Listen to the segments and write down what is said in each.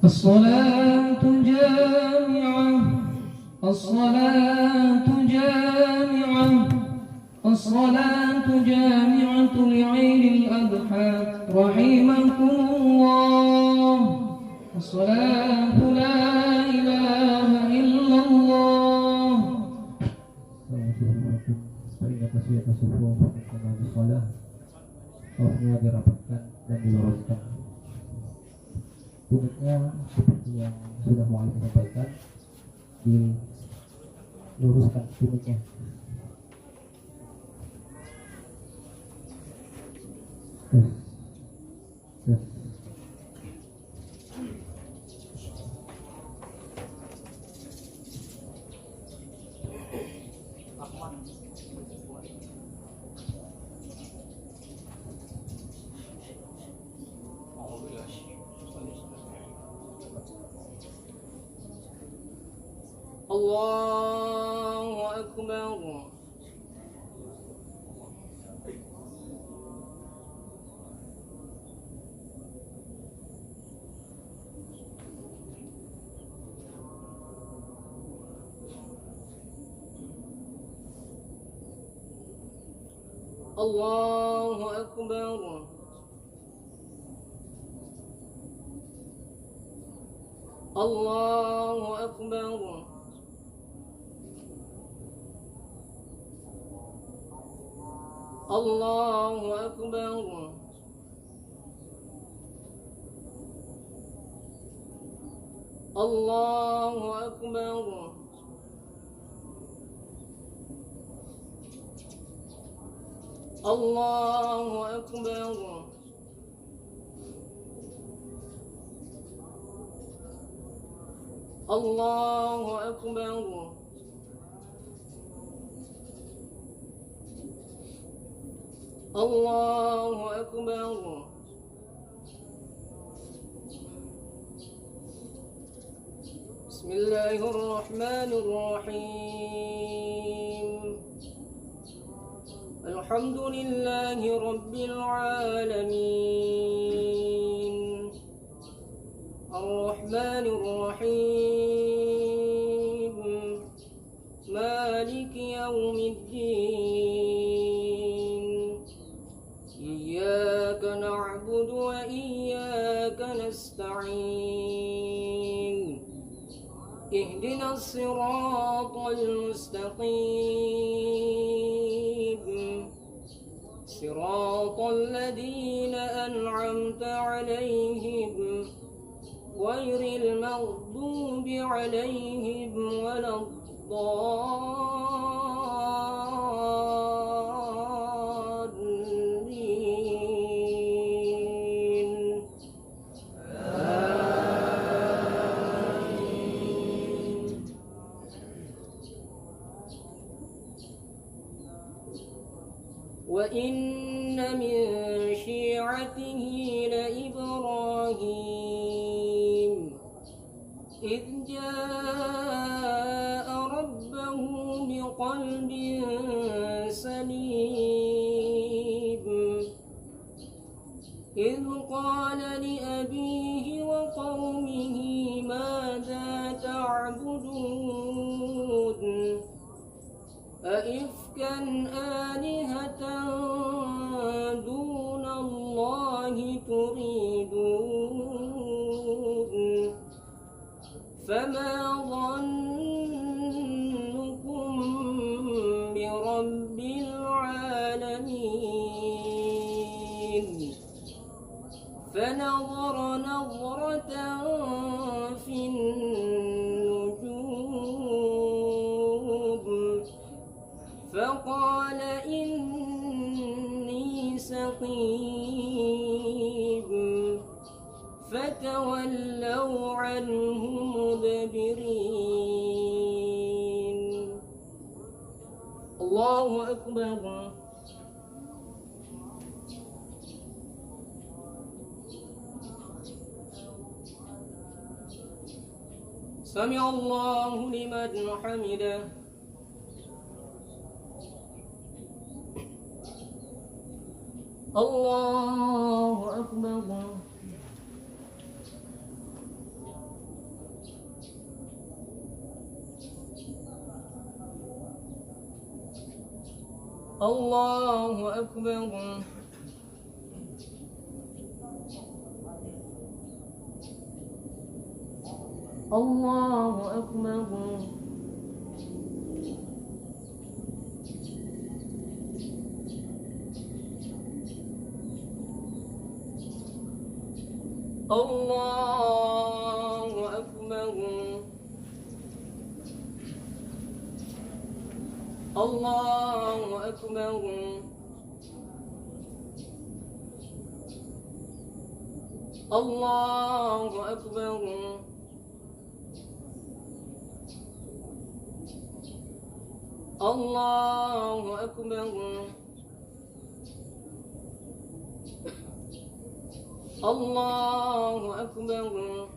الصلاة جامعة، الصلاة جامعة، الصلاة جامعة لعيد الأضحى رحمكم الله. الصلاة لا إله إلا الله. Rohnya dirapatkan dan diluruskan. Unitnya seperti yang sudah Mu'alif sampaikan, diluruskan unitnya. الله أكبر. الله أكبر. الله أكبر. الله أكبر. الله أكبر. الله أكبر. الله أكبر. الله أكبر. بسم الله الرحمن الرحيم. الحمد لله رب العالمين، الرحمن الرحيم، مالك يوم الدين، إياك نعبد وإياك نستعين، اهدنا الصراط المستقيم، صراط الذين أنعمت عليهم غير المغضوب عليهم ولا الضالين. وإن من شيعته لإبراهيم إذ جاء ربه بقلب سليم، إذ قال لأبيه وقومه ماذا تعبدون أئفكا آلهة دون الله تريدون فما ظنكم برب العالمين. فنظر نظرة في النجوم فقال إني سقيم، فتولوا عنه مدبرين. الله أكبر. سمع الله لمن حمده. الله أكبر. الله أكبر. الله أكبر. الله أكبر. الله أكبر. الله أكبر. الله أكبر. الله أكبر.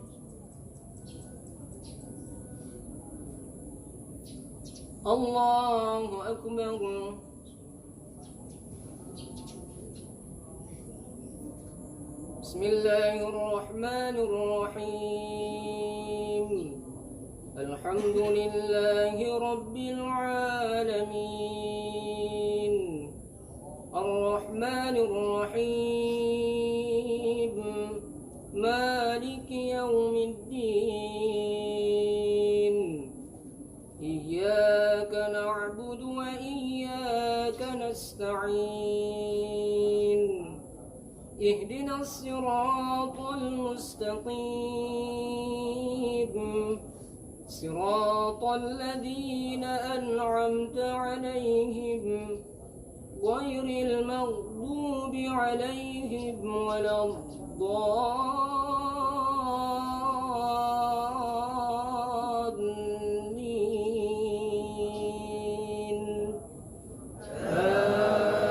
الله أكبر. بسم الله الرحمن الرحيم. الحمد لله رب العالمين. الرحمن الرحيم. مالك يوم الدين. إياك نعبد وإياك نستعين. اهدنا الصراط المستقيم. صراط الذين أنعمت عليهم غير المغضوب عليهم ولا الضالين. آمين.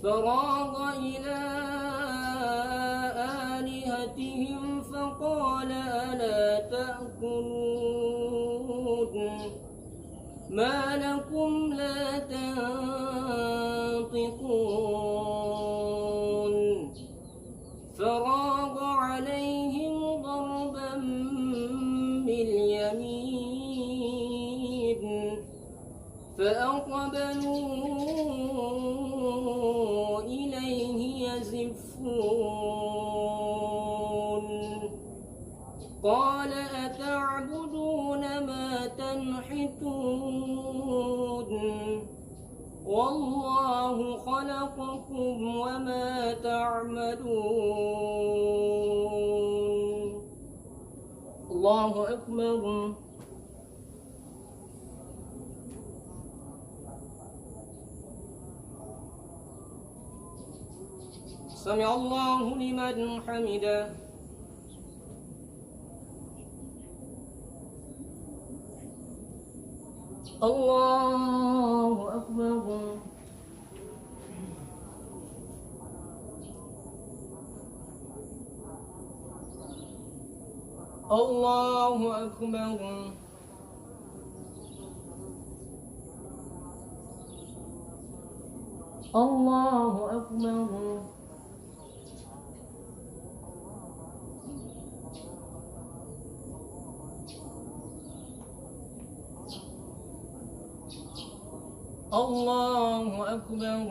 فراغ إلى آلهتهم فقال ألا تأكلون ما لكم لا تنطقون. فراغ عليهم ضربا باليمين فأقبلوا إليه يزفون. قال أتعبدون ما تنحتون والله خلقكم وما تعملون. الله أكبر. سمع الله لمن حمده. الله أكبر. الله أكبر. الله أكبر. الله أكبر.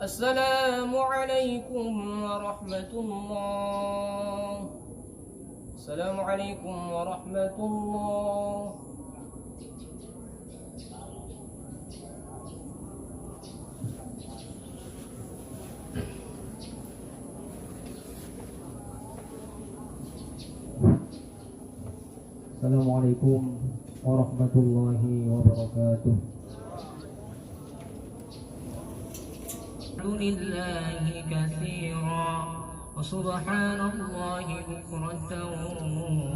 السلام عليكم ورحمة الله. السلام عليكم ورحمة الله. Assalamualaikum warahmatullahi wabarakatuh. لله كثيرا وسبحان الله بكرة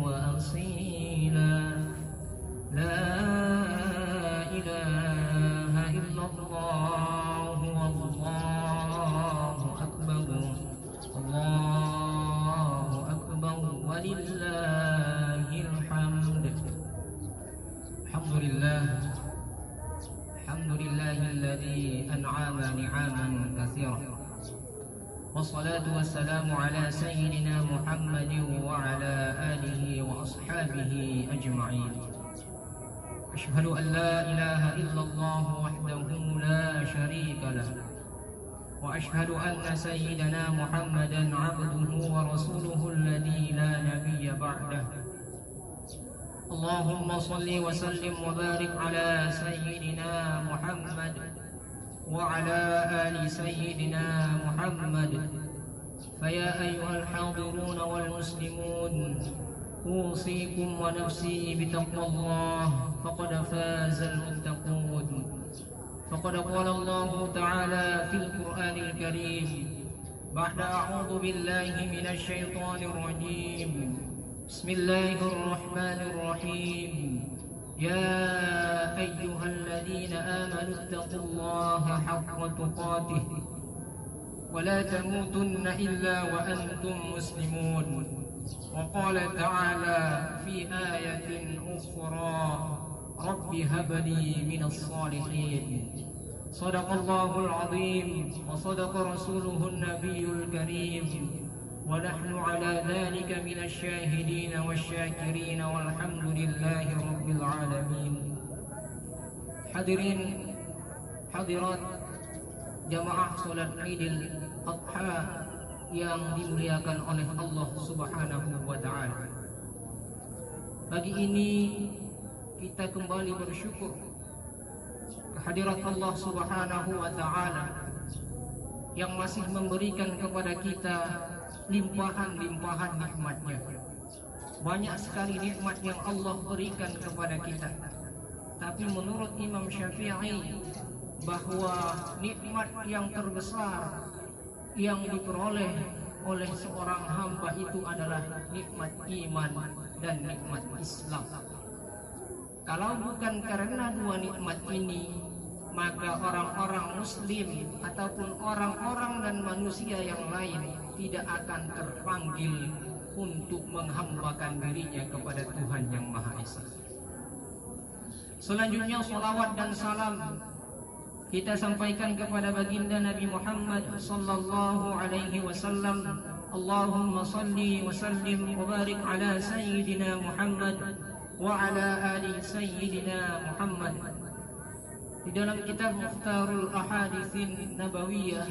وأصيلا لا إله إلا الله والله أكبر الله أكبر ولله الحمد الحمد لله الحمد لله الذي أنعم نعما كثيرة والصلاة والسلام على سيدنا محمد وعلى آله وأصحابه أجمعين أشهد أن لا إله إلا الله وحده لا شريك له وأشهد أن سيدنا محمدا عبده ورسوله الذي لا نبي بعده اللهم صل وسلم وبارك على سيدنا محمد وعلى آل سيدنا محمد فيا أيها الحاضرون والمسلمون أوصيكم ونفسي بتقوى الله فقد فاز المتقون فقد قال الله تعالى في القرآن الكريم بعد أعوذ بالله من الشيطان الرجيم بسم الله الرحمن الرحيم يا أيها الذين آمنوا اتقوا الله حق تقاته ولا تموتن إلا وأنتم مسلمون وقال تعالى في آية أخرى رب هب لي من الصالحين صدق الله العظيم وصدق رسوله النبي الكريم ونحن على ذلك من الشاهدين والشاكرين والحمد لله رب العالمين. Hadirin hadirat jamaah salat Idul Adha yang dimuliakan oleh Allah Subhanahu wa taala. Pagi ini kita kembali bersyukur kehadirat Allah Subhanahu wa taala yang masih memberikan kepada kita limpahan-limpahan nikmatnya. Banyak sekali nikmat yang Allah berikan kepada kita. Tapi menurut Imam Syafi'i bahwa nikmat yang terbesar yang diperoleh oleh seorang hamba itu adalah nikmat iman dan nikmat Islam. Kalau bukan karena dua nikmat ini, maka orang-orang muslim ataupun orang-orang dan manusia yang lain tidak akan terpanggil untuk menghambakan dirinya kepada Tuhan yang Maha Esa. Selanjutnya salawat dan salam kita sampaikan kepada baginda Nabi Muhammad sallallahu alaihi wasallam. Allahumma salli wa sallim wa barik ala sayyidina Muhammad wa ala ali sayyidina Muhammad. Di dalam kitab Mukhtarul Ahaditsin Nabawiyah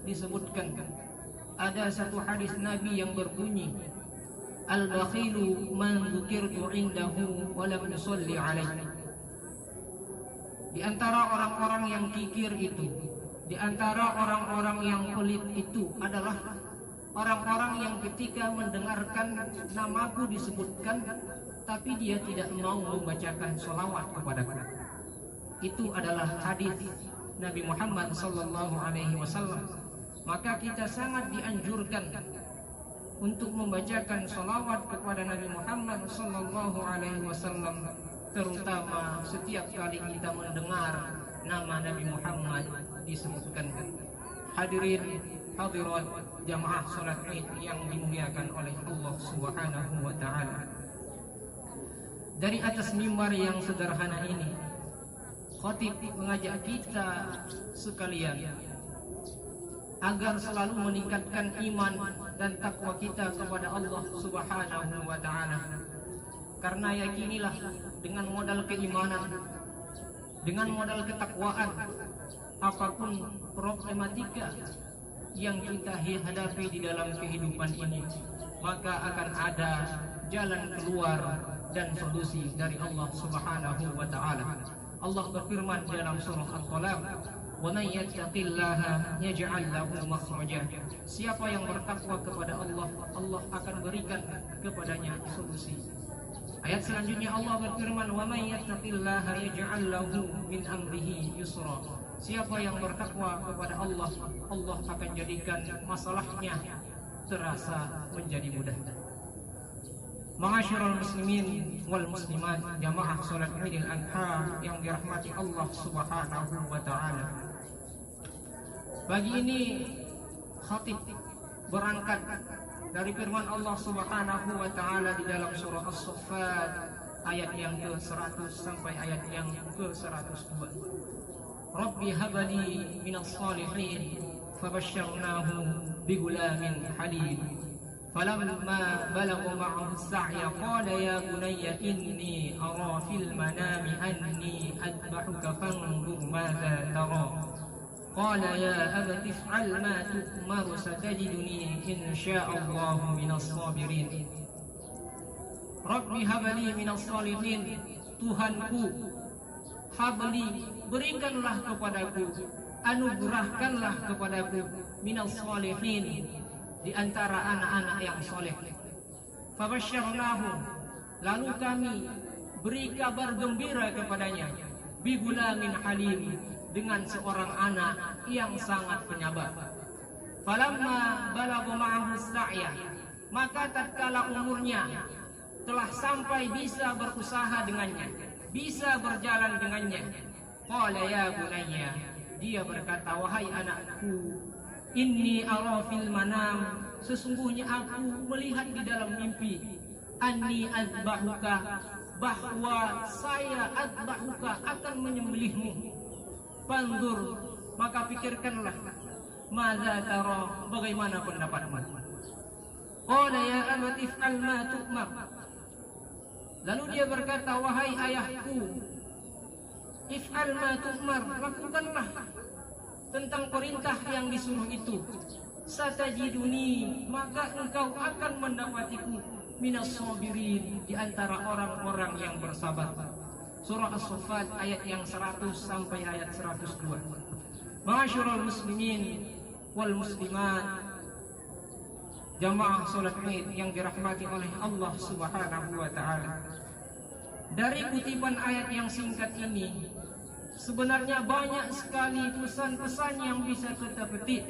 disebutkan ada satu hadis Nabi yang berbunyi Al-bakhilu man dzukirtu indahu wa lam yusalli alaihi. Di antara orang-orang yang kikir itu, di antara orang-orang yang pelit itu adalah orang-orang yang ketika mendengarkan namaku disebutkan tapi dia tidak mau membacakan sholawat kepadaku. Itu adalah hadis Nabi Muhammad sallallahu alaihi wasallam. Maka kita sangat dianjurkan untuk membacakan sholawat kepada Nabi Muhammad sallallahu alaihi wasallam, terutama setiap kali kita mendengar nama Nabi Muhammad disebutkan. Hadirin hadirat jamaah salat Id yang dimuliakan oleh Allah Subhanahu wa taala. Dari atas mimbar yang sederhana ini, khatib mengajak kita sekalian agar selalu meningkatkan iman dan takwa kita kepada Allah Subhanahu wa taala. Karena yakinilah dengan modal keimanan, dengan modal ketakwaan, apapun problematika yang kita hadapi di dalam kehidupan ini, maka akan ada jalan keluar dan solusi dari Allah Subhanahu wa taala. Allah berfirman dalam surah At-Talaq, "Wa may yattaqillaha yaj'al lahu makhraja." Siapa yang bertakwa kepada Allah, Allah akan berikan kepadanya solusi. Ayat selanjutnya Allah berfirman, "Wa may yattaqillaha yaj'al lahu min amrihi yusra." Siapa yang bertakwa kepada Allah, Allah akan jadikan masalahnya terasa menjadi mudah. Ma'asyiral muslimin wal muslimat, jamaah salat Idul Adha yang dirahmati Allah Subhanahu wa taala. Pagi ini khatib berangkat dari firman Allah Subhanahu wa taala di dalam surah As-Saffat ayat yang ke-100 sampai ayat yang ke-102. Rabbi habli minas salihin fabasyarnahu bigulamin halim. Falamma balagha ma'ahu as-sa'ya qala ya bunayya inni ara fil manami anni adbahuka fanzur madza tara. Qala ya abati if'al ma tu'mar satajiduni insya'allahu minas sabirin. Rabbi habli minas salihin, Tuhanku, habli, berikanlah kepadaku, anugerahkanlah kepadaku minas salihin, di antara anak-anak yang soleh. Fabasyarnahu, lalu kami beri kabar gembira kepadanya, bigulamin halim, dengan seorang anak yang sangat penyabar. Falamma balagha ma'ahu sa'ya, maka tatkala umurnya telah sampai bisa berusaha dengannya, bisa berjalan dengannya, qala ya bunayya, dia berkata, wahai anakku, inni ara fil manam, sesungguhnya aku melihat di dalam mimpi, anni azbahuka, bahwa saya azbahuka akan menyembelihmu. Fanzur, maka pikirkanlah, madza tara, bagaimana pendapatmu. Qala ya abati if'al ma tu'mar, lalu dia berkata, wahai ayahku, if'al ma tu'mar, lakukanlah tentang perintah yang disuruh itu. Satajiduni, maka engkau akan mendapatiku minas sabirin, di antara orang-orang yang bersabar. Surah As-Saffat ayat yang 100 sampai ayat 102. Ma'asyiral muslimin wal muslimat, jamaah salat Id yang dirahmati oleh Allah Subhanahu wa taala. Dari kutipan ayat yang singkat ini, sebenarnya banyak sekali pesan-pesan yang bisa kita petik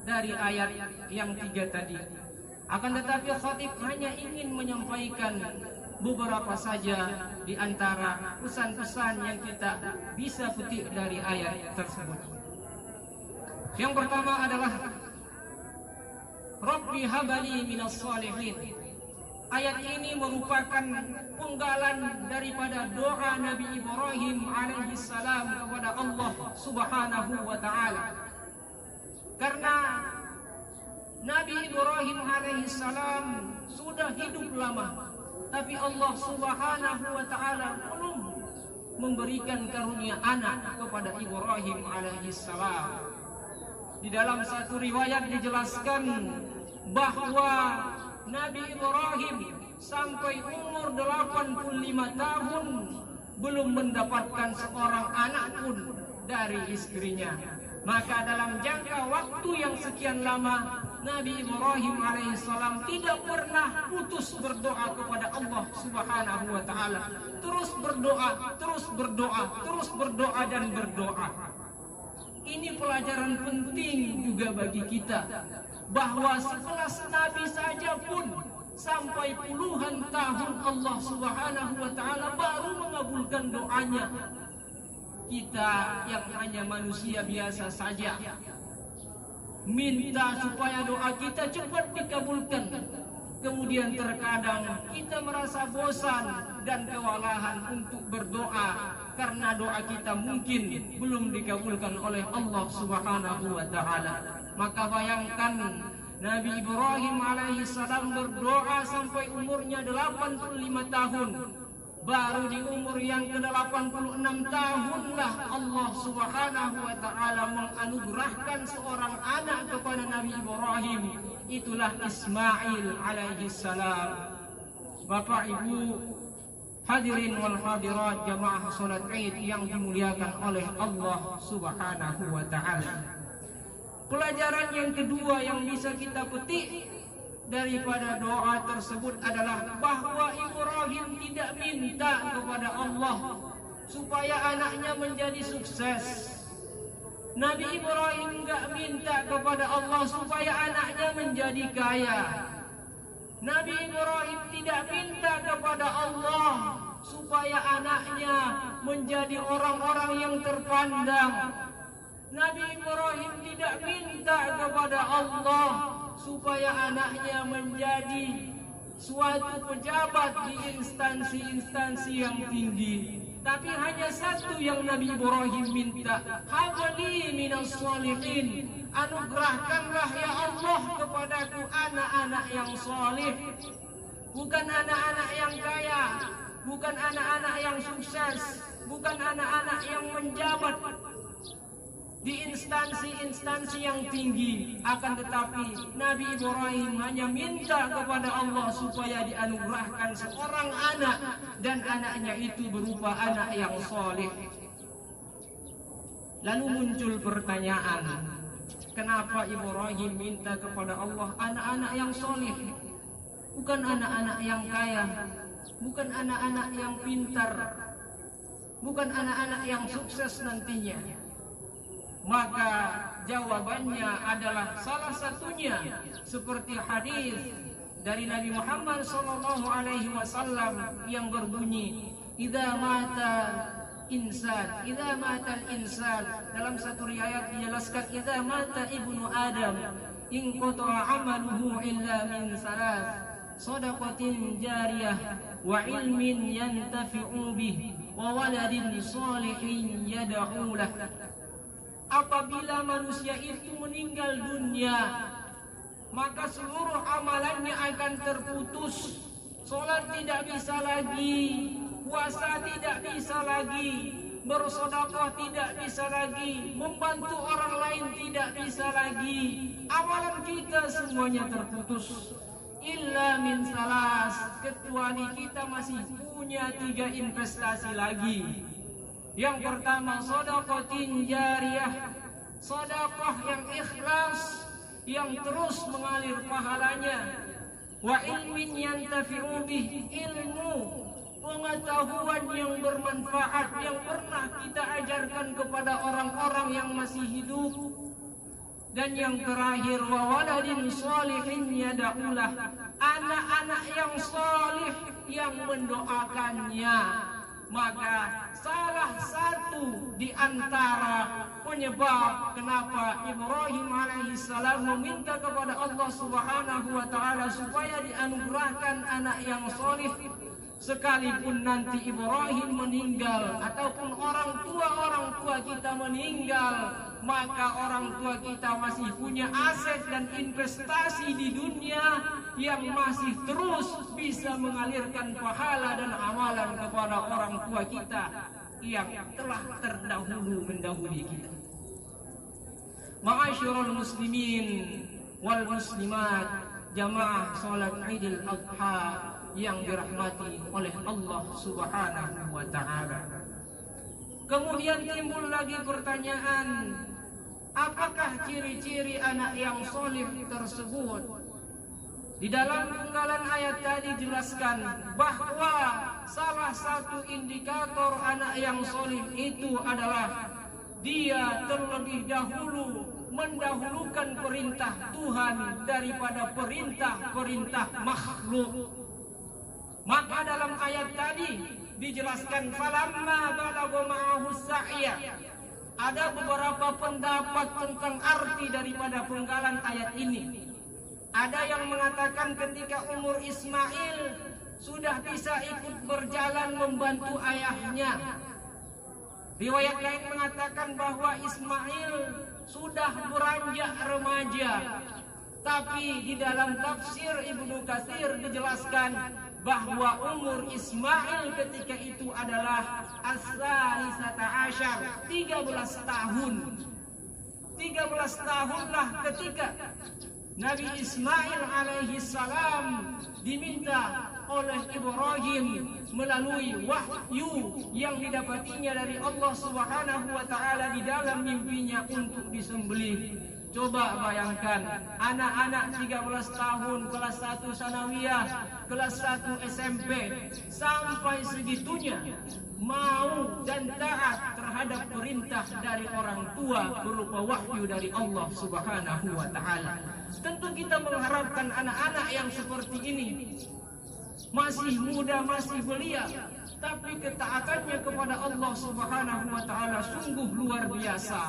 dari ayat yang 3 tadi. Akan tetapi khatib hanya ingin menyampaikan beberapa saja di antara pesan-pesan yang kita bisa petik dari ayat tersebut. Yang pertama adalah Rabbi habali minas salihin. Ayat ini merupakan penggalan daripada doa Nabi Ibrahim alaihissalam kepada Allah Subhanahu wa taala. Karena Nabi Ibrahim alaihissalam sudah hidup lama, tapi Allah Subhanahu wa taala belum memberikan karunia anak kepada Ibrahim alaihissalam. Di dalam satu riwayat dijelaskan bahwa Nabi Ibrahim sampai umur 85 tahun belum mendapatkan seorang anak pun dari istrinya. Maka dalam jangka waktu yang sekian lama, Nabi Ibrahim alaihissalam tidak pernah putus berdoa kepada Allah Subhanahu wa taala. Terus berdoa, terus berdoa, terus berdoa dan berdoa. Ini pelajaran penting juga bagi kita, bahwa sekelas Nabi saja pun sampai puluhan tahun Allah Subhanahu wa taala baru mengabulkan doanya. Kita yang hanya manusia biasa saja minta supaya doa kita cepat dikabulkan. Kemudian terkadang kita merasa bosan dan kewalahan untuk berdoa karena doa kita mungkin belum dikabulkan oleh Allah Subhanahu wa taala. Maka bayangkan Nabi Ibrahim alaihissalam berdoa sampai umurnya 85 tahun. Baru di umur yang ke-86 tahunlah Allah Subhanahu wa taala menganugerahkan seorang anak kepada Nabi Ibrahim. Itulah Ismail alaihissalam. Bapak Ibu hadirin wal hadirat jamaah salat Id yang dimuliakan oleh Allah Subhanahu wa taala. Pelajaran yang kedua yang bisa kita petik daripada doa tersebut adalah bahwa Ibrahim tidak minta kepada Allah supaya anaknya menjadi sukses. Nabi Ibrahim enggak minta kepada Allah supaya anaknya menjadi kaya. Nabi Ibrahim tidak minta kepada Allah supaya anaknya menjadi orang-orang yang terpandang. Nabi Ibrahim tidak minta kepada Allah supaya anaknya menjadi suatu pejabat di instansi-instansi yang tinggi. Tapi hanya satu yang Nabi Ibrahim minta, habli minas sholihin, anugerahkanlah ya Allah kepadaku anak-anak yang soleh. Bukan anak-anak yang kaya, bukan anak-anak yang sukses, bukan anak-anak yang menjabat di instansi-instansi yang tinggi. Akan tetapi Nabi Ibrahim hanya minta kepada Allah supaya dianugerahkan seorang anak, dan anaknya itu berupa anak yang soleh. Lalu muncul pertanyaan, kenapa Ibrahim minta kepada Allah anak-anak yang soleh, bukan anak-anak yang kaya, bukan anak-anak yang pintar, bukan anak-anak yang sukses nantinya? Maka jawabannya adalah salah satunya seperti hadis dari Nabi Muhammad SAW yang berbunyi, idza mata insan, dalam satu riwayat dijelaskan, idza mata ibnu Adam in qata'a amaluhu illa min salas, shadaqatin jariyah wa ilmin yantafi'u bih wa waladin shalihin yad'u lah. Apabila manusia itu meninggal dunia, maka seluruh amalannya akan terputus. Sholat tidak bisa lagi, puasa tidak bisa lagi, bersedekah tidak bisa lagi, membantu orang lain tidak bisa lagi. Amalan kita semuanya terputus. Illa min salas, kecuali kita masih punya 3 investasi lagi. Yang pertama, sedekatin jariyah, sedekah yang ikhlas, yang terus mengalir pahalanya. Wa ilmin yantafi'u bih, ilmu pengetahuan yang bermanfaat yang pernah kita ajarkan kepada orang-orang yang masih hidup. Dan yang terakhir, wa waladin sholihin yad'ulah, anak-anak yang salih yang mendoakannya. Maka salah satu di antara penyebab kenapa Ibrahim alaihissalam meminta kepada Allah Subhanahu wa taala supaya dianugerahkan anak yang soleh, sekalipun nanti Ibrahim meninggal ataupun orang tua kita meninggal, maka orang tua kita masih punya aset dan investasi di dunia yang masih terus bisa mengalirkan pahala dan amalan kepada orang tua kita yang telah terdahulu mendahului kita. Ma'asyiral muslimin wal muslimat, jamaah salat Idul Adha yang dirahmati oleh Allah Subhanahu wa taala. Kemudian timbul lagi pertanyaan, apakah ciri-ciri anak yang soleh tersebut? Di dalam penggalan ayat tadi dijelaskan bahwa salah satu indikator anak yang soleh itu adalah dia terlebih dahulu mendahulukan perintah Tuhan daripada perintah-perintah makhluk. Maka dalam ayat tadi dijelaskan falamma balagha ma'ahu sa'ya. Ada beberapa pendapat tentang arti daripada penggalan ayat ini. Ada yang mengatakan ketika umur Ismail sudah bisa ikut berjalan membantu ayahnya. Riwayat lain mengatakan bahwa Ismail sudah beranjak remaja. Tapi di dalam tafsir Ibnu Katsir dijelaskan bahwa umur Ismail ketika itu adalah as-salisata asyar, 13 tahun. 13 tahunlah ketika Nabi Ismail alaihi salam diminta oleh Ibrahim melalui wahyu yang didapatinya dari Allah Subhanahu wa taala di dalam mimpinya untuk disembelih. Coba bayangkan, anak-anak 13 tahun, kelas 1 sanawiyah, kelas 1 SMP, sampai segitunya mau dan taat terhadap terhadap perintah dari orang tua berupa wahyu dari Allah Subhanahu wa taala. Tentu kita mengharapkan anak-anak yang seperti ini masih muda, masih belia, tapi ketaatannya kepada Allah Subhanahu wa taala sungguh luar biasa.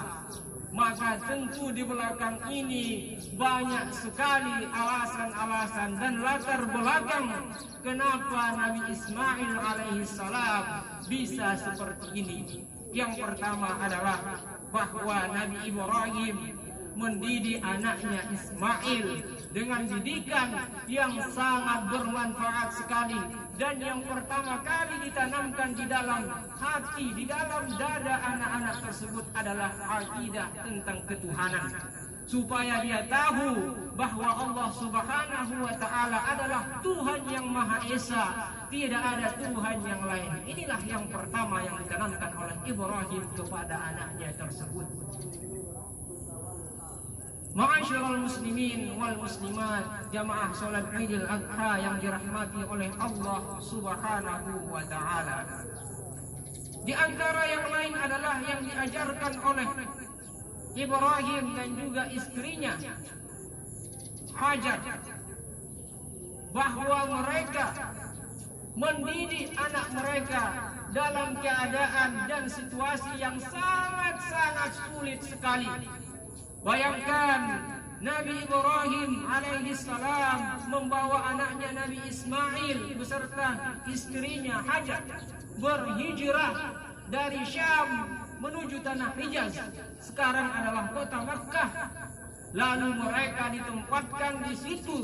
Maka tentu di belakang ini banyak sekali alasan-alasan dan latar belakang kenapa Nabi Ismail alaihissalam bisa seperti ini. Yang pertama adalah bahwa Nabi Ibrahim mendidik anaknya Ismail dengan didikan yang sangat bermanfaat sekali, dan yang pertama kali ditanamkan di dalam hati, di dalam dada anak-anak tersebut adalah akidah tentang ketuhanan, supaya dia tahu bahwa Allah Subhanahu wa taala adalah Tuhan yang Maha Esa, tidak ada Tuhan yang lain. Inilah yang pertama yang ditanamkan oleh Ibrahim kepada anaknya tersebut. Ma'asyiral muslimin wal muslimat, jamaah salat Idul Adha yang dirahmati oleh Allah Subhanahu wa taala. Di antara yang lain adalah yang diajarkan oleh Ibrahim dan juga istrinya Hajar, bahwa mereka mendidik anak mereka dalam keadaan dan situasi yang sangat-sangat sulit sekali. Bayangkan Nabi Ibrahim alaihissalam membawa anaknya Nabi Ismail beserta istrinya Hajar berhijrah dari Syam menuju tanah Hijaz, sekarang adalah kota Makkah. Lalu mereka ditempatkan di situ,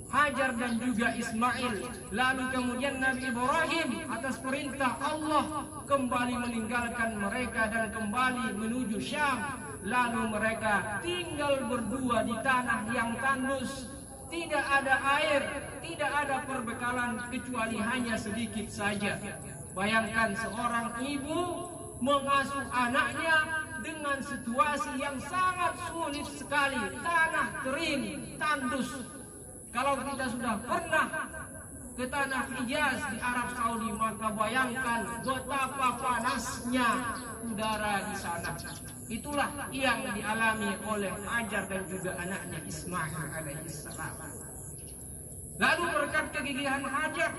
Hajar dan juga Ismail. Lalu kemudian Nabi Ibrahim atas perintah Allah kembali meninggalkan mereka dan kembali menuju Syam. Lalu mereka tinggal berdua di tanah yang tandus, tidak ada air, tidak ada perbekalan kecuali hanya sedikit saja. Bayangkan seorang ibu mengasuh anaknya dengan situasi yang sangat sulit sekali, tanah kering, tandus. Kalau kita sudah pernah ke tanah Hijaz di Arab Saudi, maka bayangkan betapa panasnya udara di sana. Itulah yang dialami oleh Hajar dan juga anaknya Ismail alaihissalam. Lalu berkat kegigihan Hajar,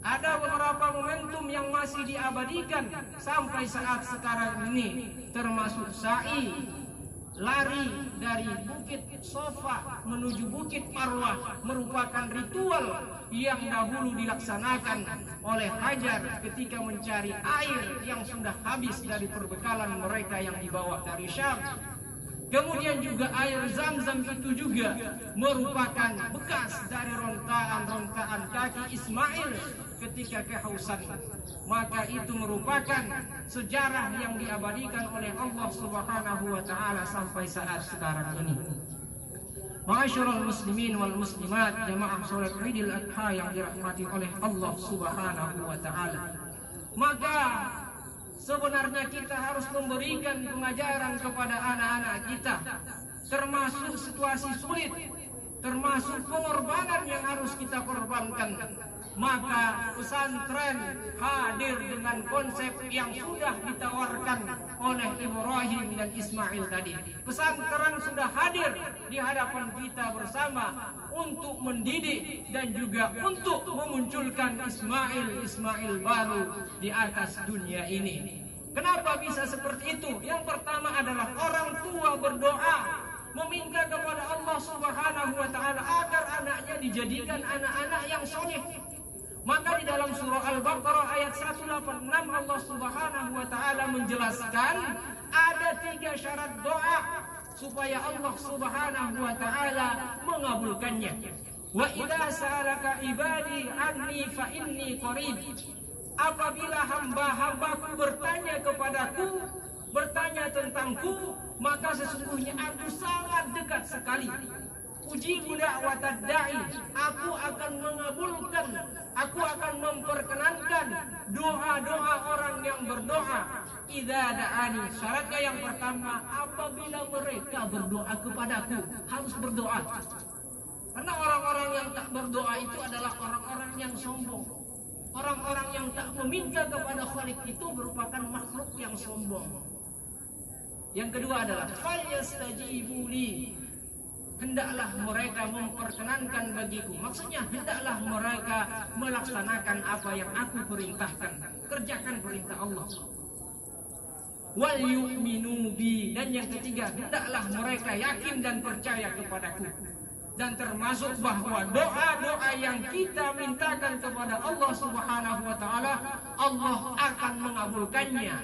ada beberapa momentum yang masih diabadikan sampai saat sekarang ini, termasuk sa'i, lari dari Bukit Sofa menuju Bukit Marwah, merupakan ritual yang dahulu dilaksanakan oleh Hajar ketika mencari air yang sudah habis dari perbekalan mereka yang dibawa dari Syam. Kemudian juga air Zam-Zam itu juga merupakan bekas dari rontaan-rontaan kaki Ismail ketika kehausan. Maka itu merupakan sejarah yang diabadikan oleh Allah Subhanahu wa taala sampai saat sekarang ini. Ma'asyiral muslimin wal muslimat, jamaah salat Idul Adha yang dirahmati oleh Allah Subhanahu wa taala. Maka sebenarnya kita harus memberikan pengajaran kepada anak-anak kita, termasuk situasi sulit, termasuk pengorbanan yang harus kita korbankan. Maka pesantren hadir dengan konsep yang sudah ditawarkan oleh Ibrahim dan Ismail tadi. Pesantren sudah hadir di hadapan kita bersama untuk mendidik dan juga untuk memunculkan Ismail baru di atas dunia ini. Kenapa bisa seperti itu? Yang pertama adalah orang tua berdoa meminta kepada Allah Subhanahu wa taala agar anaknya dijadikan anak-anak yang soleh. Maka di dalam surah Al-Baqarah ayat 186 Allah Subhanahu wa taala menjelaskan ada 3 syarat doa supaya Allah Subhanahu wa taala mengabulkannya. Wa idza sa'alaka ibadi anni fa inni qarib. Apabila hamba-hambaku bertanya kepadaku, bertanya tentangku, maka sesungguhnya aku sangat dekat sekali. Ujibu da'watad da'i, aku akan mengabulkan, aku akan memperkenankan doa-doa orang yang berdoa. Idza da'ani, syaratnya yang pertama, apabila mereka berdoa kepadaku, harus berdoa. Karena orang-orang yang tak berdoa itu adalah orang-orang yang sombong, Orang-orang yang tak meminta kepada Khalik itu merupakan makhluk yang sombong. Yang kedua adalah falyastajibu li, hendaklah mereka memperkenankan bagiku. Maksudnya hendaklah mereka melaksanakan apa yang aku perintahkan, kerjakan perintah Allah. Wal yu'minu bi, dan yang ketiga hendaklah mereka yakin dan percaya kepadaku. Dan termasuk bahwa doa-doa yang kita mintakan kepada Allah Subhanahu wa taala, Allah akan mengabulkannya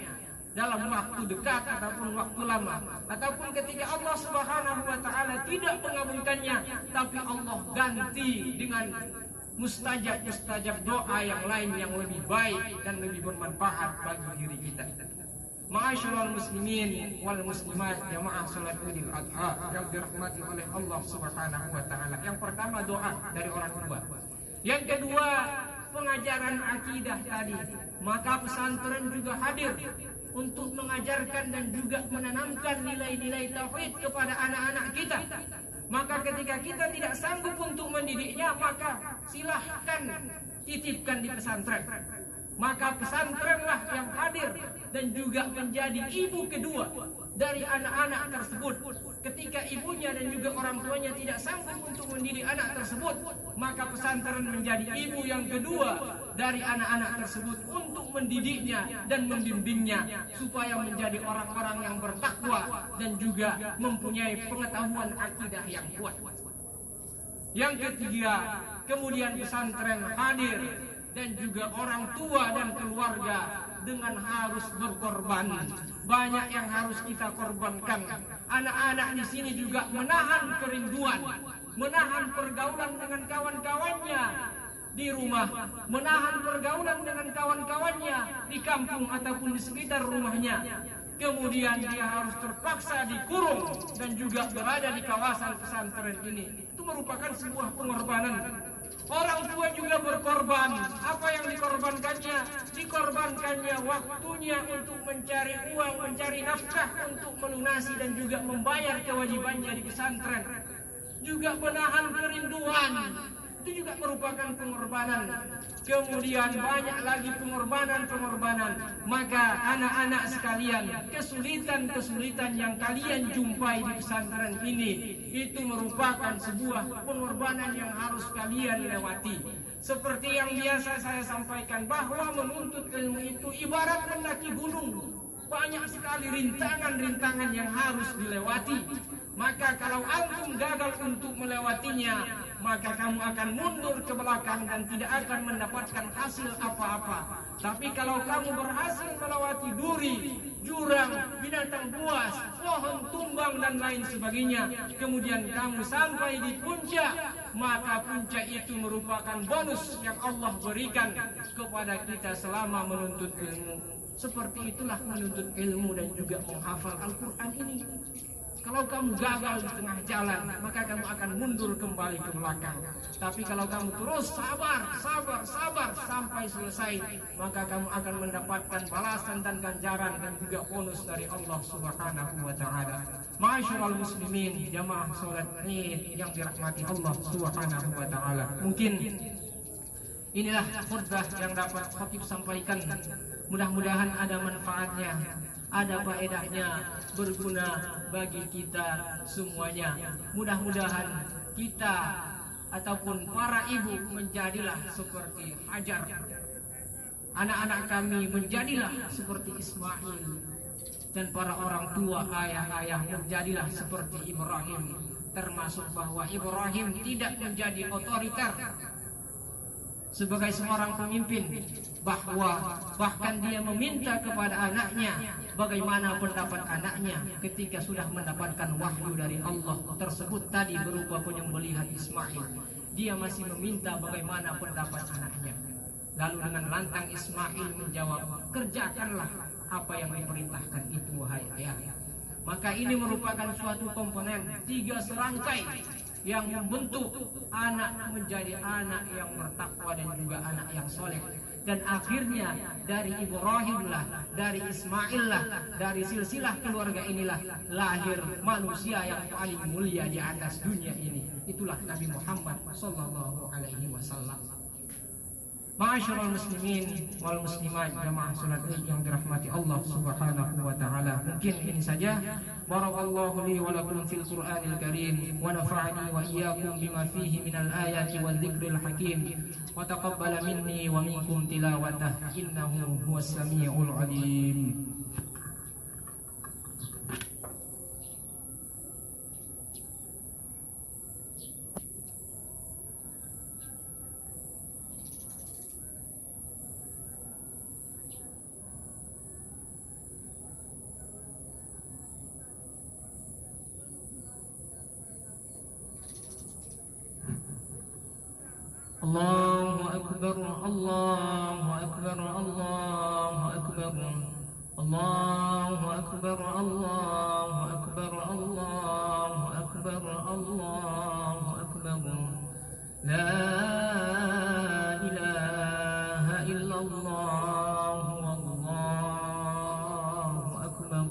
dalam waktu dekat ataupun waktu lama, ataupun ketika Allah Subhanahu wa taala tidak mengabulkannya, tapi Allah ganti dengan mustajab doa yang lain yang lebih baik dan lebih bermanfaat bagi diri kita. Ma'asyiral muslimin wal muslimat, jamaah salat Idul Adha yang dirahmati oleh Allah Subhanahu wa taala. Yang pertama doa dari orang tua. Yang kedua pengajaran akidah tadi. Maka pesantren juga hadir untuk mengajarkan dan juga menanamkan nilai-nilai tauhid kepada anak-anak kita. Maka ketika kita tidak sanggup untuk mendidiknya, maka silahkan titipkan di pesantren. Maka pesantrenlah yang hadir dan juga menjadi ibu kedua dari anak-anak tersebut. Ketika ibunya dan juga orang tuanya tidak sanggup untuk mendidik anak tersebut, maka pesantren menjadi ibu yang kedua dari anak-anak tersebut untuk mendidiknya dan membimbingnya supaya menjadi orang-orang yang bertakwa dan juga mempunyai pengetahuan akidah yang kuat. Yang ketiga, kemudian pesantren hadir dan juga orang tua dan keluarga dengan harus berkorban. Banyak yang harus kita korbankan. Anak-anak di sini juga menahan kerinduan, menahan pergaulan dengan kawan-kawannya di rumah, menahan pergaulan dengan kawan-kawannya di kampung ataupun di sekitar rumahnya. Kemudian dia harus terpaksa dikurung dan juga berada di kawasan pesantren ini. Itu merupakan sebuah pengorbanan. Orang tua juga berkorban. Apa yang dikorbankannya? Dikorbankannya waktunya untuk mencari uang, mencari nafkah untuk melunasi dan juga membayar kewajibannya di pesantren. Juga menahan kerinduan. Itu juga merupakan pengorbanan. Kemudian banyak lagi pengorbanan. Maka anak-anak sekalian, kesulitan-kesulitan yang kalian jumpai di pesantren ini, itu merupakan sebuah pengorbanan yang harus kalian lewati. Seperti yang biasa saya sampaikan, bahwa menuntut ilmu itu ibarat mendaki gunung. Banyak sekali rintangan-rintangan yang harus dilewati. Maka kalau antum gagal untuk melewatinya, maka kamu akan mundur ke belakang dan tidak akan mendapatkan hasil apa-apa. Tapi kalau kamu berhasil melewati duri, jurang, binatang buas, pohon tumbang dan lain sebagainya, kemudian kamu sampai di puncak, maka puncak itu merupakan bonus yang Allah berikan kepada kita selama menuntut ilmu. Seperti itulah menuntut ilmu dan juga menghafal Al-Quran ini. Kalau kamu gagal di tengah jalan, maka kamu akan mundur kembali ke belakang. Tapi kalau kamu terus sabar sampai selesai, maka kamu akan mendapatkan balasan dan ganjaran dan juga bonus dari Allah Subhanahu wa taala. Ma'asyiral muslimin, jamaah salat Id yang dirahmati Allah Subhanahu wa taala. Mungkin inilah khutbah yang dapat khatib sampaikan. Mudah-mudahan ada manfaatnya, ada faedahnya, berguna bagi kita semuanya. Mudah-mudahan kita ataupun para ibu menjadilah seperti Hajar. Anak-anak kami menjadilah seperti Ismail. Dan para orang tua, ayah-ayah menjadilah seperti Ibrahim. Termasuk bahwa Ibrahim tidak menjadi otoriter sebagai seorang pemimpin, bahwa bahkan dia meminta kepada anaknya bagaimana pendapat anaknya ketika sudah mendapatkan wahyu dari Allah tersebut tadi berupa penyembelihan Ismail. Dia masih meminta bagaimana pendapat anaknya. Lalu dengan lantang Ismail menjawab, kerjakanlah apa yang diperintahkan itu wahai ayah. Maka ini merupakan suatu komponen, 3 serangkai yang membentuk anak menjadi anak yang bertakwa dan juga anak yang soleh. Dan akhirnya dari Ibrahim lah, dari Ismail lah, dari silsilah keluarga inilah lahir manusia yang paling mulia di atas dunia ini. Itulah Nabi Muhammad sallallahu alaihi wasallam. Ma'asyiral muslimin wal muslimat, jamaah salat Id yang dirahmati Allah Subhanahu wa taala. Mungkin ini saja. Barakallahu li wa lakum fil Qur'anil Karim wa nafa'ani wa iyyakum bima fihi minal ayati wal dzikril hakim wa taqabbala minni wa minkum tilawatah innahu huwas samiul alim. Allahu akbar, Allahu akbar, Allahu akbar, Allahu akbar, Allahu akbar, Allahu akbar, Allahu akbar. La ilaha illallah, wallahu akbar,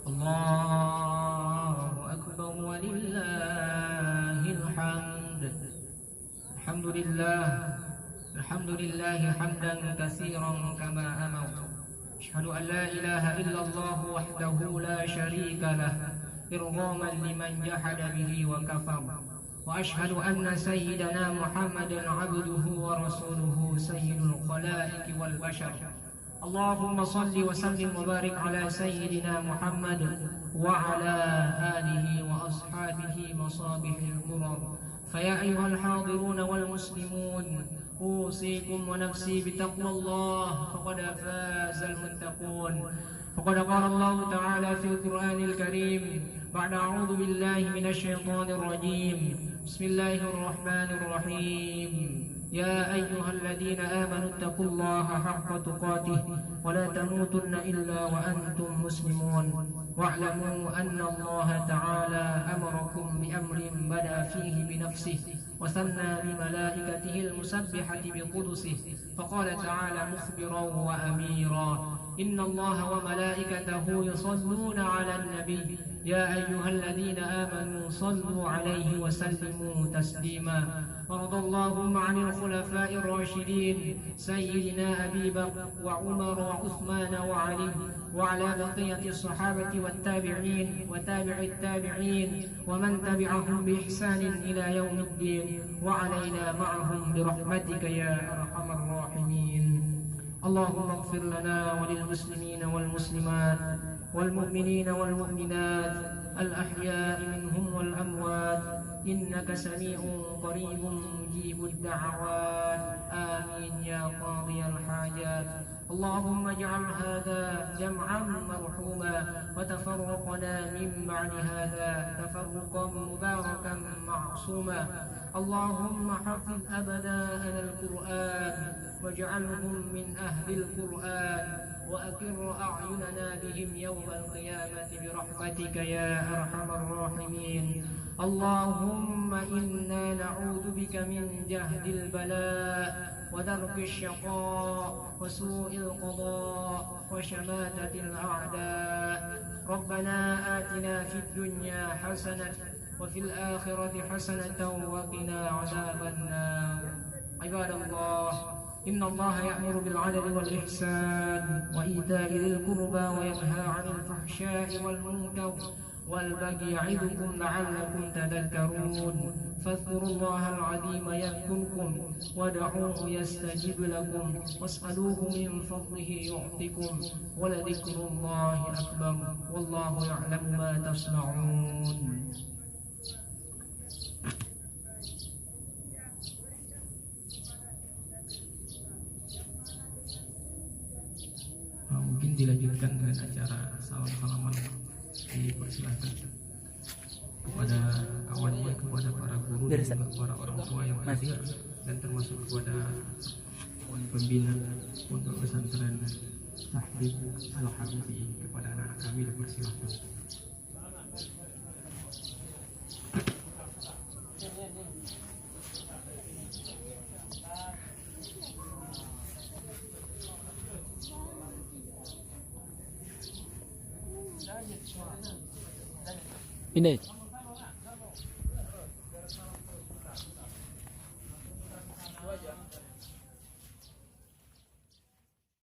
Allahu akbar, walillahil hamd. Alhamdulillah hamdan katsiran kama amar. Asyhadu an la ilaha illallah wahdahu la syarika lah irghaman liman jahada bihi wa kafar. Wa asyhadu anna sayyidana Muhammadan abduhu wa rasuluhu sayyidul khalaiqi wal bashar. Allahumma salli wa sallim wa barik ala sayyidina Muhammad wa ala alihi wa ashabihi masabihil qurar. فيا أيها الحاضرون والمسلمون أوصيكم ونفسي بتقوى الله فقد فاز المتقون. فقد قال الله تعالى في القرآن الكريم بعد أعوذ بالله من الشيطان الرجيم بسم الله الرحمن الرحيم يا أيها الذين آمنوا اتقوا الله حق تقاته ولا تموتن إلا وأنتم مسلمون واعلموا أن الله تعالى أمركم بأمر بدأ فيه بنفسه وثنى بملائكته المسبحة بقدسه فقال تعالى مخبرا وأميرا إن الله وملائكته يصلون على النبي يا أيها الذين آمنوا صلوا عليه وسلموا تسليما. ورضى اللهم عن الخلفاء الراشدين سيدنا أبي بكر وعمر وعثمان وعلي وعلى بقية الصحابة والتابعين وتابع التابعين ومن تبعهم بإحسان إلى يوم الدين وعلينا معهم برحمتك يا أرحم الراحمين. اللهم اغفر لنا وللمسلمين والمسلمات والمؤمنين والمؤمنات الأحياء منهم والأموات إنك سميع قريب مجيب الدعوات آمين يا قاضي الحاجات. اللهم اجعل هذا جمعا مرحوما وتفرقنا من بعد هذا تفرقا مباركا معصوما. اللهم حفظ أبناءنا القرآن واجعلهم من أهل القرآن وأقر أعيننا بهم يوم القيامة برحمتك يا أرحم الراحمين. اللهم إنا نعوذ بك من جهد البلاء ودرك الشقاء وسوء القضاء وشماتة الأعداء. ربنا آتنا في الدنيا حسنة وفي الآخرة حسنة وقنا عذاب النار. عباد الله إن الله يأمر بالعدل والإحسان وإيتاء ذي القربى وينهى عن الفحشاء والمنكر والبغي يعظكم لعلكم تذكرون. فاذكروا الله العظيم يذكركم ودعوه يستجب لكم واسألوه من فضله يعطكم ولذكر الله أكبر والله يعلم ما تصنعون. Mungkin dilanjutkan dengan acara salam-salaman, dipersilahkan kepada kawannya, kepada para guru dan juga para orang tua yang hadir dan termasuk kepada pembina untuk pesantren Tahfiz Al-Habibi. Kepada anak-anak kami dipersilahkan. Ini